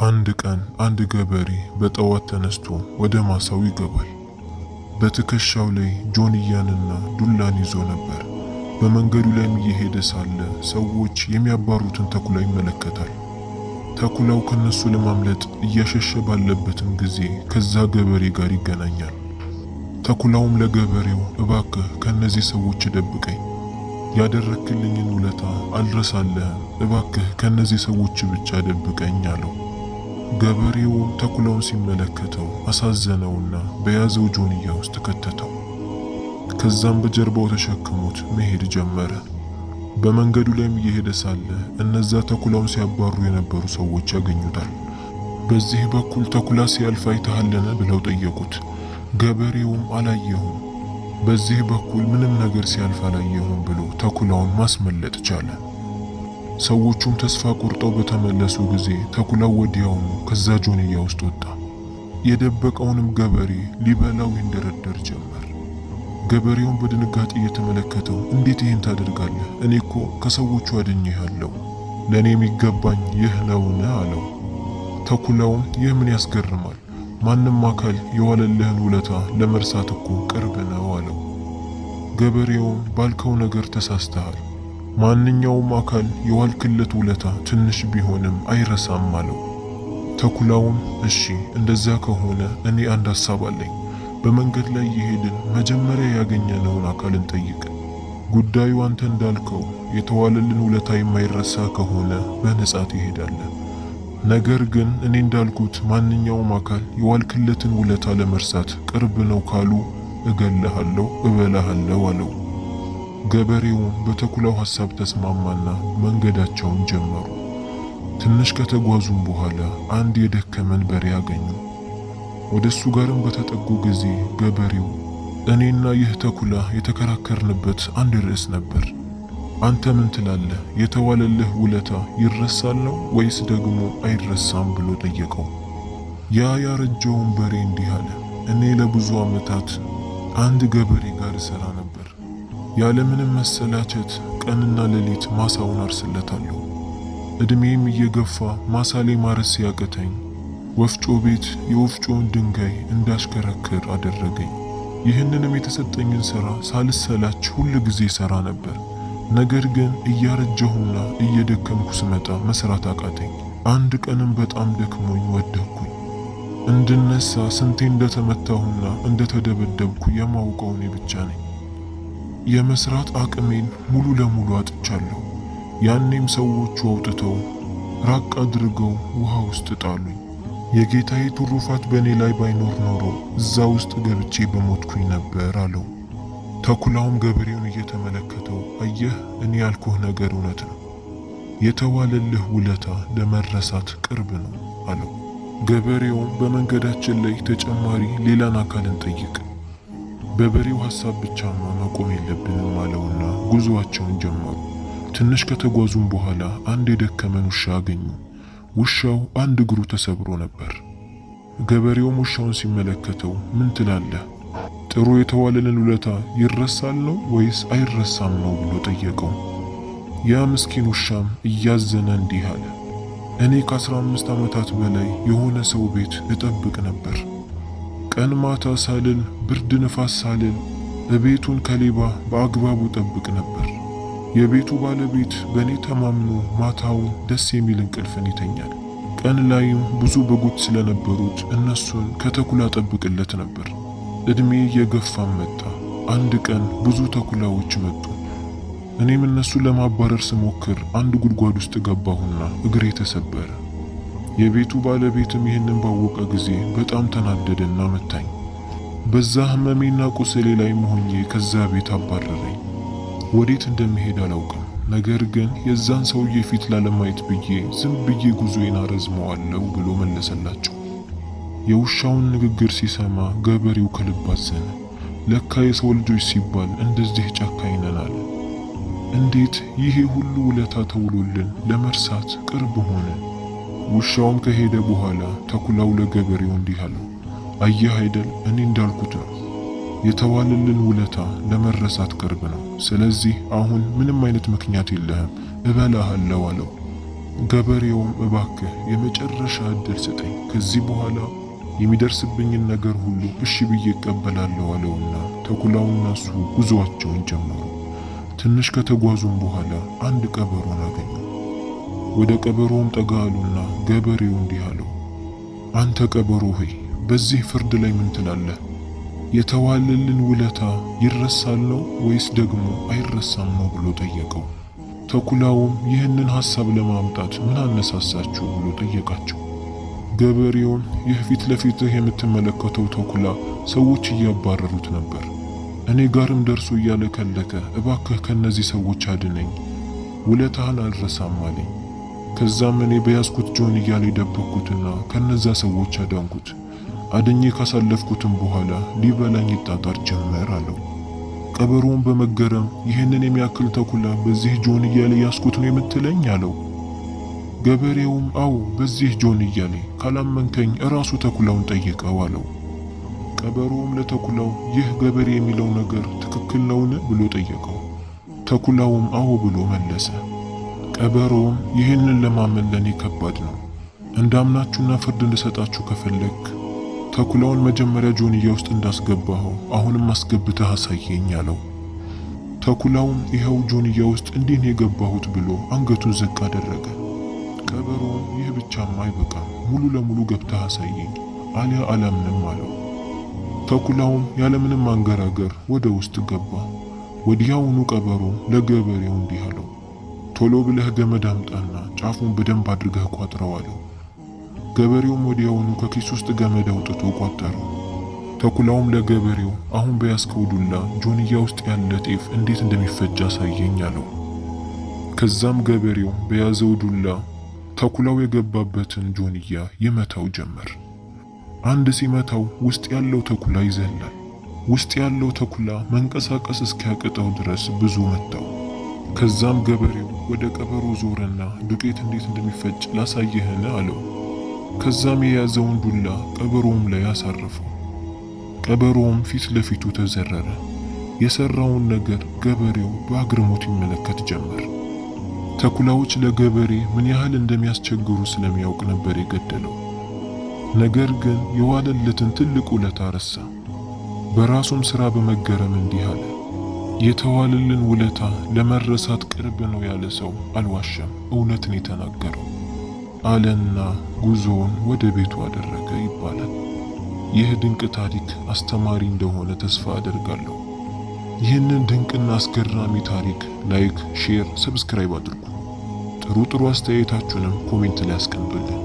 አንድ ቀን አንድ ገበሬ በጠዋት ተነስቶ ወደ ማሳው ይገባል። በትከሻው ላይ ጆንያንና ዱላን ይዞ ነበር። በመንገዱ ላይም እየሄደ ሳለ ሰዎች የሚያባሩትን ተኩላ ይመለከታል። ተኩላው ከነሱ ለማምለጥ እያሸሸ ባለበትም ጊዜ ከዛ ገበሬ ጋር ይገናኛል። ተኩላውም ለገበሬው እባክህ ከነዚህ ሰዎች ደብቀኝ፣ ያደረክልኝን ውለታ አልረሳለህም፣ እባክህ ከነዚህ ሰዎች ብቻ ደብቀኝ አለው። ገበሬው ተኩላውን ሲመለከተው አሳዘነውና በያዘው ጆንያ ውስጥ ከተተው። ከዛም በጀርባው ተሸክሞት መሄድ ጀመረ። በመንገዱ ላይም እየሄደ ሳለ እነዛ ተኩላውን ሲያባሩ የነበሩ ሰዎች ያገኙታል። በዚህ በኩል ተኩላ ሲያልፍ አይተሃልን ብለው ጠየቁት። ገበሬውም አላየሁም፣ በዚህ በኩል ምንም ነገር ሲያልፍ አላየሁም ብሎ ተኩላውን ማስመለጥ ቻለ። ሰዎቹም ተስፋ ቆርጠው በተመለሱ ጊዜ ተኩላው ወዲያውኑ ከዛ ጆንያ ውስጥ ወጣ። የደበቀውንም ገበሬ ሊበላው ይንደረደር ጀመር። ገበሬውን በድንጋጤ እየተመለከተው እንዴት ይህን ታደርጋለህ? እኔ እኮ ከሰዎቹ አድኜሃለሁ፣ ለኔ የሚገባኝ ይህ ነውን? አለው። ተኩላውም ይህ ምን ያስገርማል? ማንም አካል የዋለልህን ውለታ ለመርሳት እኮ ቅርብ ነው አለው። ገበሬውም ባልከው ነገር ተሳስተሃል፣ ማንኛውም አካል የዋልክለት ውለታ ትንሽ ቢሆንም አይረሳም አለው። ተኩላውም እሺ እንደዛ ከሆነ እኔ አንድ ሐሳብ አለኝ። በመንገድ ላይ እየሄድን መጀመሪያ ያገኘነውን አካል እንጠይቅ። ጉዳዩ አንተ እንዳልከው የተዋለልን ውለታ የማይረሳ ከሆነ በነጻ ትሄዳለህ። ነገር ግን እኔ እንዳልኩት ማንኛውም አካል የዋልክለትን ውለታ ለመርሳት ቅርብ ነው ካሉ እገልሃለሁ፣ እበላሃለሁ አለው። ገበሬውም በተኩላው ሐሳብ ተስማማና መንገዳቸውን ጀመሩ። ትንሽ ከተጓዙም በኋላ አንድ የደከመን በሬ አገኙ። ወደሱ ጋርም በተጠጉ ጊዜ ገበሬው እኔና ይህ ተኩላ የተከራከርንበት አንድ ርዕስ ነበር፣ አንተ ምን ትላለህ? የተዋለልህ ውለታ ይረሳል ነው ወይስ ደግሞ አይረሳም ብሎ ጠየቀው። ያ ያረጀውን በሬ እንዲህ አለ፣ እኔ ለብዙ ዓመታት አንድ ገበሬ ጋር እሰራ ነበር። ያለምንም መሰላቸት ቀንና ሌሊት ማሳውን አርስለታለሁ። እድሜም እየገፋ ማሳ ላይ ማረስ ሲያቅተኝ ወፍጮ ቤት የወፍጮውን ድንጋይ እንዳሽከረክር አደረገኝ። ይህንንም የተሰጠኝን ሥራ ሳልሰላች ሁል ጊዜ ሰራ ነበር። ነገር ግን እያረጀሁና እየደከምኩ ስመጣ መስራት አቃተኝ። አንድ ቀንም በጣም ደክሞኝ ወደቅኩኝ። እንድነሳ ስንቴ እንደተመታሁና እንደተደበደብኩ የማውቀው እኔ ብቻ ነኝ። የመስራት አቅሜን ሙሉ ለሙሉ አጥቻለሁ። ያኔም ሰዎቹ አውጥተው ራቅ አድርገው ውሃ ውስጥ ጣሉኝ። የጌታዬ ትሩፋት በእኔ ላይ ባይኖር ኖሮ እዛ ውስጥ ገብቼ በሞትኩኝ ነበር አለው። ተኩላውም ገበሬውን እየተመለከተው አየህ፣ እኔ ያልኩህ ነገር እውነት ነው፣ የተዋለልህ ውለታ ለመረሳት ቅርብ ነው አለው። ገበሬውም በመንገዳችን ላይ ተጨማሪ ሌላን አካልን ጠይቅ፣ በበሬው ሐሳብ ብቻማ መቆም የለብንም አለውና ጉዞአቸውን ጀመሩ። ትንሽ ከተጓዙም በኋላ አንድ የደከመን ውሻ አገኙ። ውሻው አንድ እግሩ ተሰብሮ ነበር። ገበሬውም ውሻውን ሲመለከተው ምን ትላለህ? ጥሩ የተዋለልን ውለታ ይረሳል ነው ወይስ አይረሳም ነው ብሎ ጠየቀው። ያ ምስኪን ውሻም እያዘነ እንዲህ አለ፣ እኔ ከ15 ዓመታት በላይ የሆነ ሰው ቤት እጠብቅ ነበር። ቀን ማታ ሳልል ብርድ ንፋስ ሳልል ቤቱን ከሌባ በአግባቡ ጠብቅ ነበር። የቤቱ ባለቤት በእኔ ተማምኖ ማታውን ደስ የሚል እንቅልፍን ይተኛል። ቀን ላይም ብዙ በጎች ስለነበሩት እነሱን ከተኩላ ጠብቅለት ነበር። እድሜ እየገፋም መጣ። አንድ ቀን ብዙ ተኩላዎች መጡ። እኔም እነሱን ለማባረር ስሞክር አንድ ጉድጓድ ውስጥ ገባሁና እግሬ ተሰበረ። የቤቱ ባለቤትም ይህንን ባወቀ ጊዜ በጣም ተናደደና መታኝ። በዛ ህመሜና ቁስሌ ላይ ሆኜ ከዛ ቤት አባረረኝ። ወዴት እንደምሄድ አላውቅም። ነገር ግን የዛን ሰውዬ ፊት ላለማየት ብዬ ዝም ብዬ ጉዞዬን አረዝመዋለሁ ብሎ መለሰላቸው። የውሻውን ንግግር ሲሰማ ገበሬው ከልብ አዘነ። ለካ የሰው ልጆች ሲባል እንደዚህ ጨካኝ ነን አለ። እንዴት ይሄ ሁሉ ውለታ ተውሎልን ለመርሳት ቅርብ ሆነ? ውሻውም ከሄደ በኋላ ተኩላው ለገበሬው እንዲህ አለው፣ አየህ አይደል፣ እኔ እንዳልኩት ነው፣ የተዋለልን ውለታ ለመረሳት ቅርብ ነው። ስለዚህ አሁን ምንም አይነት ምክንያት የለህም፣ እበላሃለሁ አለው። ገበሬውም እባክህ የመጨረሻ እድል ስጠኝ፣ ከዚህ በኋላ የሚደርስብኝን ነገር ሁሉ እሺ ብዬ እቀበላለሁ አለውና ተኩላውና እሱ ጉዞአቸውን ጀመሩ። ትንሽ ከተጓዙም በኋላ አንድ ቀበሮን አገኙ። ወደ ቀበሮውም ጠጋ አሉና ገበሬው እንዲህ አለው፣ አንተ ቀበሮ ሆይ በዚህ ፍርድ ላይ ምን ትላለህ? የተዋለልን ውለታ ይረሳል ነው ወይስ ደግሞ አይረሳም ነው ብሎ ጠየቀው። ተኩላውም ይህንን ሐሳብ ለማምጣት ምን አነሳሳችሁ ብሎ ጠየቃቸው። ገበሬውም ይህ ፊት ለፊትህ የምትመለከተው ተኩላ ሰዎች እያባረሩት ነበር፣ እኔ ጋርም ደርሶ እያለከለከ እባክህ ከነዚህ ሰዎች አድነኝ፣ ውለታህን አልረሳም አለኝ። ከዛም እኔ በያዝኩት ጆንያ ላይ ደበቅኩትና ከነዛ ሰዎች አዳንኩት። አድኜ ካሳለፍኩትም በኋላ ሊበላኝ ይጣጣር ጀመር አለው። ቀበሮውን በመገረም ይህንን የሚያክል ተኩላ በዚህ ጆንያ ላይ ያዝኩት ነው የምትለኝ አለው። ገበሬውም አው በዚህ ጆንያ ላይ ካላመንከኝ እራሱ ተኩላውን ጠይቀው አለው። ቀበሮውም ለተኩላው ይህ ገበሬ የሚለው ነገር ትክክል ነውን ብሎ ጠየቀው። ተኩላውም አዎ ብሎ መለሰ። ቀበሮውም ይህንን ለማመን ለኔ ከባድ ነው፣ እንዳምናችሁና ፍርድ እንድሰጣችሁ ከፈለክ ተኩላውን መጀመሪያ ጆንያ ውስጥ እንዳስገባኸው አሁንም አስገብተህ አሳየኝ አለው። ተኩላውም ይኸው ጆንያ ውስጥ እንዲህ ነው የገባሁት ብሎ አንገቱን ዝቅ አደረገ። ቀበሮውም ይህ ብቻም አይበቃም፣ ሙሉ ለሙሉ ገብተህ አሳየኝ አሊያ አላምንም አለው። ተኩላውም ያለምንም አንገራገር ወደ ውስጥ ገባ። ወዲያውኑ ቀበሮ ለገበሬው እንዲህ አለው፣ ቶሎ ብለህ ገመድ አምጣና ጫፉን በደንብ አድርገህ ቋጥረው አለው። ገበሬውም ወዲያውኑ ከኪስ ውስጥ ገመድ አውጥቶ ቋጠረው። ተኩላውም ለገበሬው አሁን በያዝከው ዱላ ጆንያ ውስጥ ያለ ጤፍ እንዴት እንደሚፈጭ አሳየኝ አለው። ከዛም ገበሬው በያዘው ዱላ ተኩላው የገባበትን ጆንያ ይመታው ጀመር። አንድ ሲመታው ውስጥ ያለው ተኩላ ይዘላል። ውስጥ ያለው ተኩላ መንቀሳቀስ እስኪያቅተው ድረስ ብዙ መታው። ከዛም ገበሬው ወደ ቀበሮ ዞረና ዱቄት እንዴት እንደሚፈጭ ላሳየህን አለው። ከዛም የያዘውን ዱላ ቀበሮውም ላይ አሳረፈው። ቀበሮውም ፊት ለፊቱ ተዘረረ። የሰራውን ነገር ገበሬው በአግርሞት ይመለከት ጀመር። ተኩላዎች ለገበሬ ምን ያህል እንደሚያስቸግሩ ስለሚያውቅ ነበር የገደለው። ነገር ግን የዋለለትን ትልቅ ውለታ ረሳ። በራሱም ሥራ በመገረም እንዲህ አለ፣ የተዋለልን ውለታ ለመረሳት ቅርብ ነው ያለ ሰው አልዋሸም፣ እውነትን የተናገረው አለና ጉዞውን ወደ ቤቱ አደረገ ይባላል። ይህ ድንቅ ታሪክ አስተማሪ እንደሆነ ተስፋ አደርጋለሁ። ይህንን ድንቅና አስገራሚ ታሪክ ላይክ፣ ሼር፣ ሰብስክራይብ አድርጉ። ጥሩ አስተያየታችሁንም ኮሜንት ላይ አስቀምጡልን።